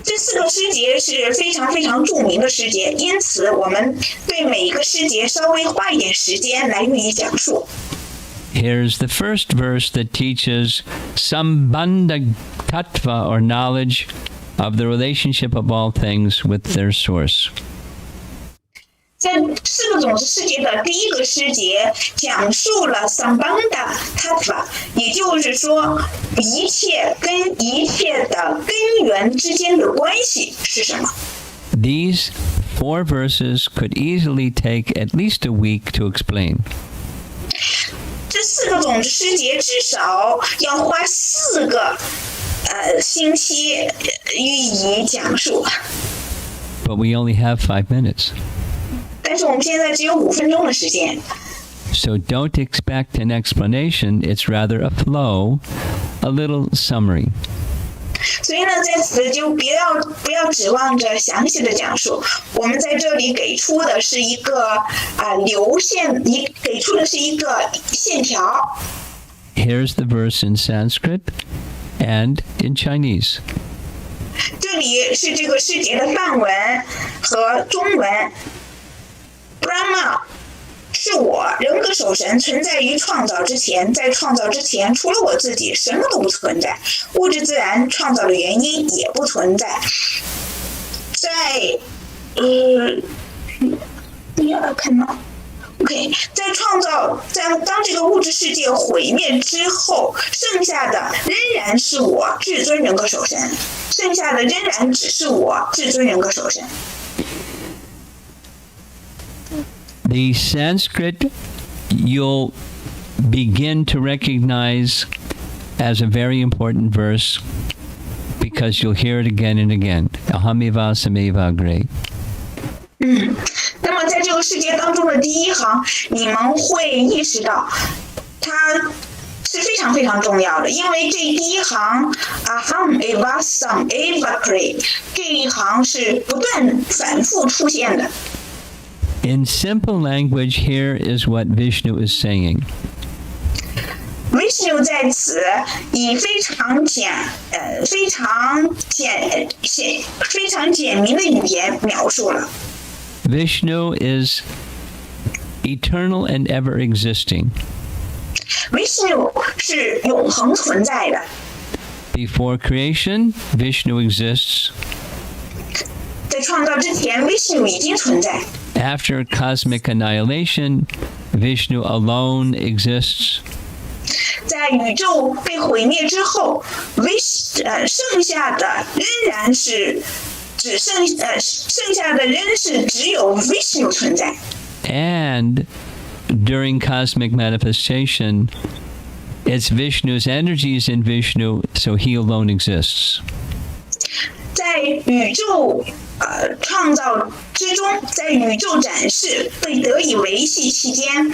这4个诗节是非常非常著名的诗节，因此我们对每一个诗节稍微花一点时间来予以讲述。 Here's the first verse that teaches Sambandha Tattva, or knowledge of the relationship of all things with their source. 在4个种子诗节的第1个诗节讲述了 Sambandha Tattva， 也就是说一切跟一切的根源之间的关系是什么。 These 4 verses could easily take at least a week to explain. 这4个种子诗节至少要花4个星期予以讲述。 But we only have 5 minutes. 但是我们现在只有5分钟的时间。 So don't expect an explanation. It's rather a flow, a little summary. 所以呢，在此就不要指望着详细的讲述，我们在这里给出的是一个流线，给出的是一个线条。 Here's the verse in Sanskrit and in Chinese. 这里是这个诗节的梵文和中文。Brahma 是我人格守神，存在于创造之前，在创造之前，除了我自己，什么都不存在。物质自然创造的原因也不存在。当这个物质世界毁灭之后，剩下的仍然是我至尊人格守神，剩下的仍然只是我至尊人格守神。The Sanskrit you'll begin to recognize as a very important verse because you'll hear it again and again. Ahamiva sameva agre. 那么在这个世界当中的第一行，你们会意识到它是非常非常重要的，因为这第一行 aham eva sam eva kre 这一行是不断反复出现的。In simple language, here is what Vishnu is saying. Vishnu 在此以非常简明的语言描述了。Vishnu is eternal and ever existing. Vishnu 是永恒存在的。Before creation, Vishnu exists. 在创造之前 ，Vishnu 已经存在。After cosmic annihilation, Vishnu alone exists. 在宇宙被毁灭之后，剩下的仍然是剩下的仍是只有 Vishnu 存在。And during cosmic manifestation, it's Vishnu's energies in Vishnu, so he alone exists. 在宇宙创造之中，在宇宙展示被得以维系期间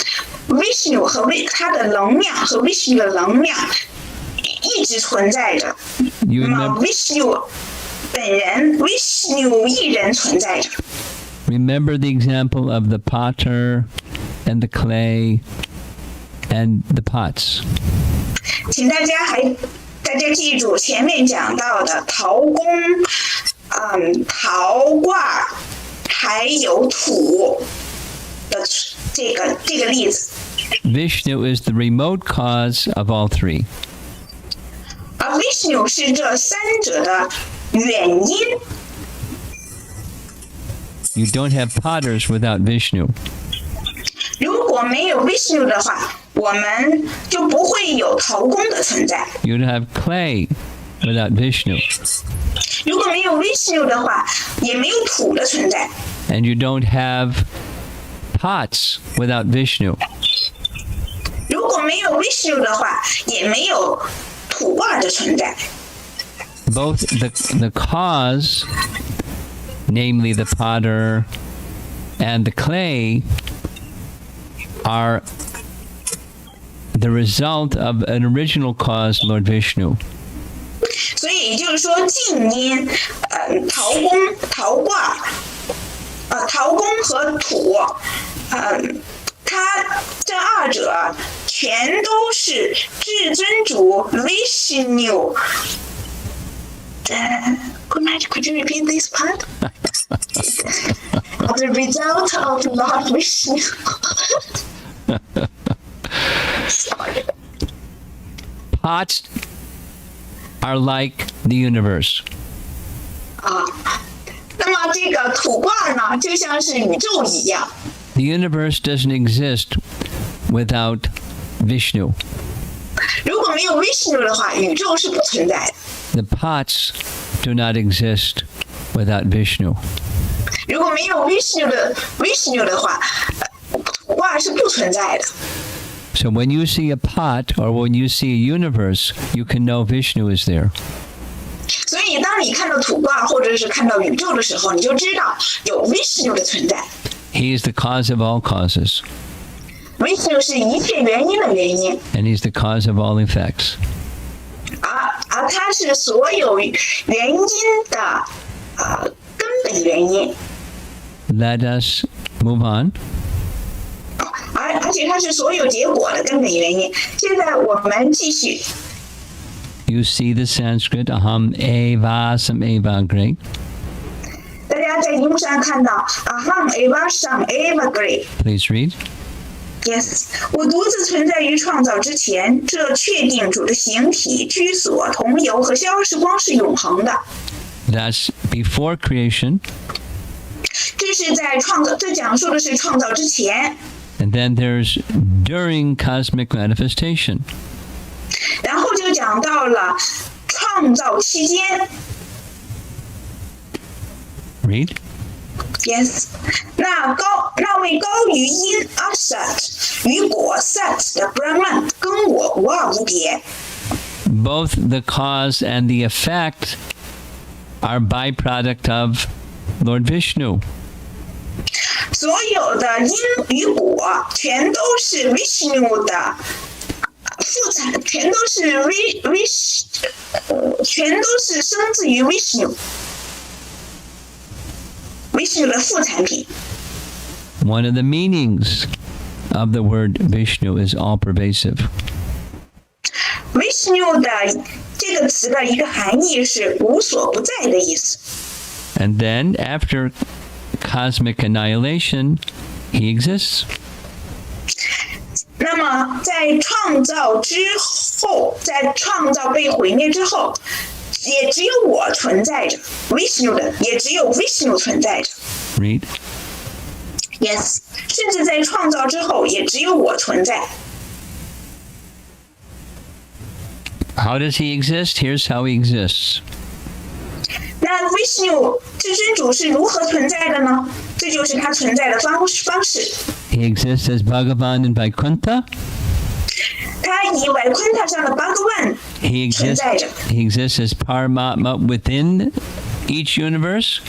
，Vishnu 和他的能量和 Vishnu 的能量一直存在着。那么 Vishnu 本人 ，Vishnu 一人存在着。Remember the example of the potter and the clay and the pots. 请大家记住前面讲到的陶工、陶罐，还有土的这个例子。Vishnu is the remote cause of all three. 而 Vishnu 是这三者的原因。You don't have potters without Vishnu. 如果没有 Vishnu 的话，我们就不会有陶工的存在。You don't have clay without Vishnu. 如果没有 Vishnu 的话，也没有土的存在。And you don't have pots without Vishnu. 如果没有 Vishnu 的话，也没有土罐的存在。Both the cause, namely the potter and the clay, are the result of an original cause, Lord Vishnu. 所以也就是说，近因，陶工、陶罐，陶工和土，它这二者全都是至尊主 Vishnu。Could you repeat this part? The result of Lord Vishnu. Sorry. Pots are like the universe. 那么这个土罐呢，就像是宇宙一样。The universe doesn't exist without Vishnu. 如果没有 Vishnu 的话，宇宙是不存在的。The pots do not exist without Vishnu. 如果没有 Vishnu 的话，土罐是不存在的。So when you see a pot or when you see a universe, you can know Vishnu is there. 所以当你看到土罐或者是看到宇宙的时候，你就知道有 Vishnu 的存在。He is the cause of all causes. Vishnu 是一切原因的原因。And he's the cause of all effects. 而它是所有原因的根本原因。Let us move on. 而且它是所有结果的根本原因。现在我们继续。You see the Sanskrit aham eva sam eva great. 大家在荧幕上看到 aham eva sam eva great. Please read. Yes， 我独自存在于创造之前，这确定主的形体、居所、同游和消逝光是永恒的。That's before creation. 这是在这讲述的是创造之前。And then there's during cosmic manifestation. 然后就讲到了创造期间。Read. Yes，那位高于因阿 Sat 与果 Sat 的 Brahman 跟我无二无别。Both the cause and the effect are byproduct of Lord Vishnu. 所有的因与果全都是 Vishnu 的副产，全都是生自于 Vishnu 的副产品。One of the meanings of the word Vishnu is all-pervasive. Vishnu 的这个词的一个含义是无所不在的意思。And then after cosmic annihilation, he exists. 那么在创造之后，在创造被毁灭之后，也只有我存在着 ，Vishnu 的也只有 Vishnu 存在着。Read. Yes， 甚至在创造之后，也只有我存在。How does he exist? Here's how he exists. 那 Vishnu 至尊主是如何存在的呢？这就是他存在的方式。He exists as Bhagavan in Vaikuntha. 他以外昆塔上的Bhagavan 存在着。He exists as Paramatma within each universe.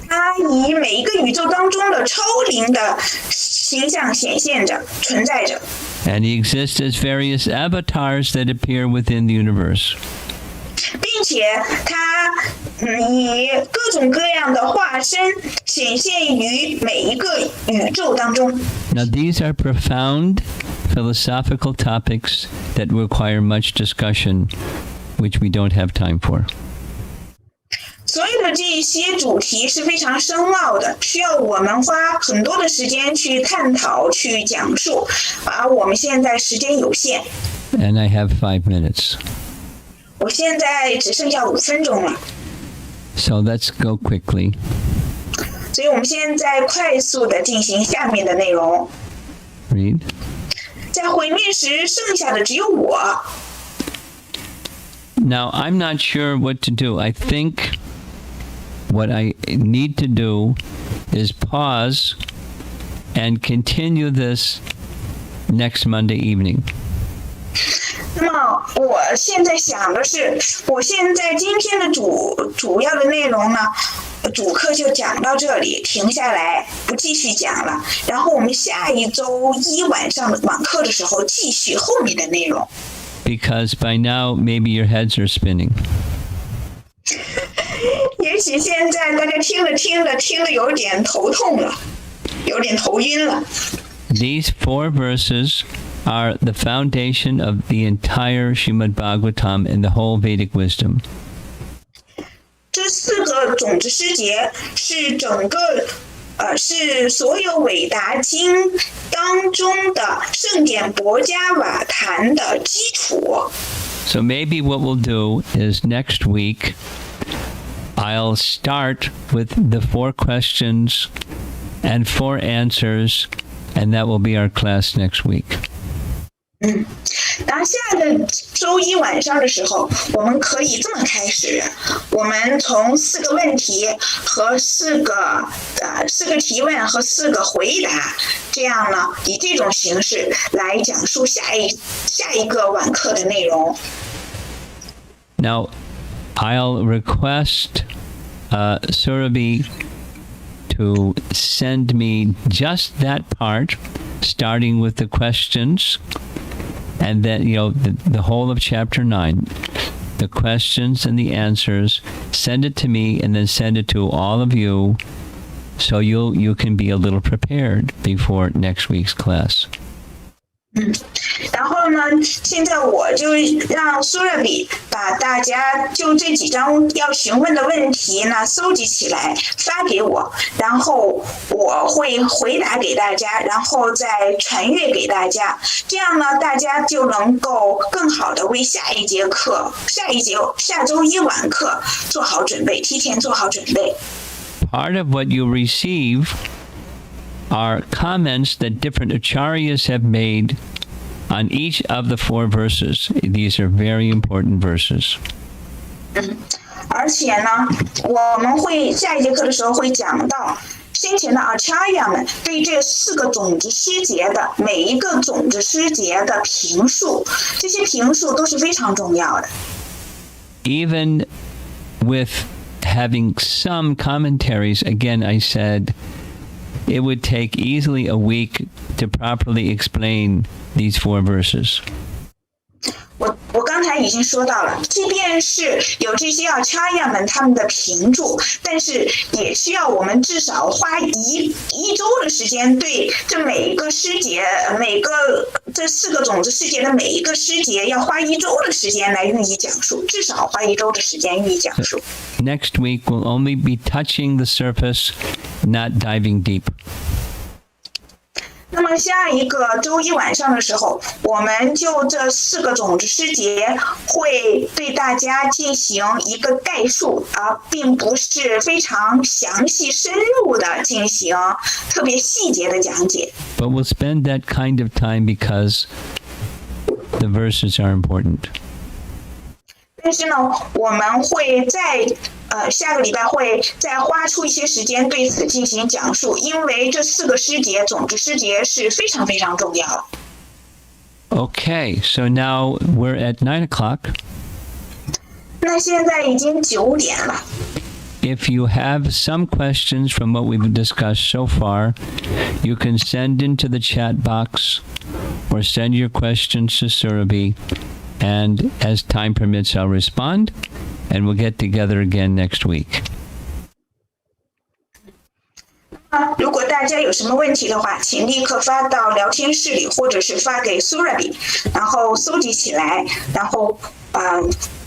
他以每一个宇宙当中的超灵的形象显现着，存在着。And he exists as various avatars that appear within the universe. 并且他以各种各样的化身显现于每一个宇宙当中。Now these are profound philosophical topics that require much discussion, which we don't have time for. 所有的这些主题是非常深奥的，需要我们花很多的时间去探讨、去讲述，而我们现在时间有限。And I have 5 minutes. 我现在只剩下5分钟了。So let's go quickly. 所以我们现在快速的进行下面的内容。Read. 在毁灭时，剩下的只有我。Now, I'm not sure what to do. I think what I need to do is pause and continue this next Monday evening. 那么我现在想的是，我现在今天的主要的内容呢，主课就讲到这里，停下来不继续讲了。然后我们下一周一晚上的晚课的时候继续后面的内容。Because by now, maybe your heads are spinning. 也许现在大家听了有点头痛了，有点头晕了。These 4 verses are the foundation of the entire Srimad Bhagavatam and the whole Vedic wisdom. 这4个种子诗节是整个是所有伟达经当中的圣典博伽瓦坛的基础。So maybe what we'll do is next week, I'll start with the 4 questions and 4 answers, and that will be our class next week. 当下个周一晚上的时候，我们可以这么开始，我们从4个问题和4个提问和4个回答，这样呢，以这种形式来讲述下一个晚课的内容。Now, I'll request Surabhi to send me just that part, starting with the questions. And then, the whole of chapter 9, the questions and the answers, send it to me and then send it to all of you so you can be a little prepared before next week's class. 然后呢，现在我就让苏热比把大家就这几章要询问的问题呢搜集起来发给我，然后我会回答给大家，然后再传阅给大家，这样呢大家就能够更好的为下周一晚课做好准备，提前做好准备。Part of what you receive are comments that different acharyas have made on each of the 4 verses. These are very important verses. 而且呢，我们会下一节课的时候会讲到先前的Acharya 们对这4个种子诗节的每一个种子诗节的评述，这些评述都是非常重要的。Even with having some commentaries, again, I said it would take easily a week to properly explain these 4 verses. 我刚才已经说到了，即便是有这些Acharya们他们的评注，但是也需要我们至少花一周的时间，对这每一个诗节，这4个种子诗节的每一个诗节，要花1周的时间来予以讲述，至少花1周的时间予以讲述。Next week we'll only be touching the surface, not diving deep. 那么下一个周一晚上的时候，我们就这4个种子诗节会对大家进行一个概述，并不是非常详细深入的进行特别细节的讲解。But we'll spend that kind of time because the verses are important. 但是呢，我们会在下个礼拜会再花出一些时间对此进行讲述，因为这4个诗节，种子诗节是非常非常重要的。Okay, so now we're at 9 o'clock. 那现在已经9点了。If you have some questions from what we've discussed so far, you can send into the chat box or send your questions to Surabhi, and as time permits, I'll respond, and we'll get together again next week. 如果大家有什么问题的话，请立刻发到聊天室里，或者是发给 Surabhi， 然后搜集起来，然后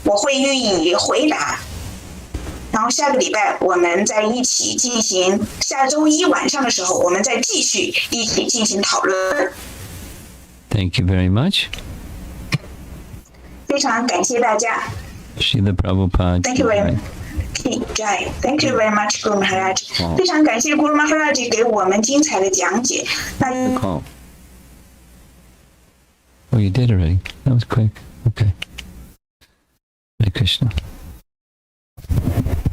我会予以回答。然后下个礼拜我们再一起进行，下周一晚上的时候，我们再继续一起进行讨论。Thank you very much. 非常感谢大家。Srila Prabhupada. Thank you very much. Jai. Thank you very much, Guru Maharaj. 非常感谢 Guru Maharaj 给我们精彩的讲解。Oh, you did already. That was quick. Okay. Hare Krishna.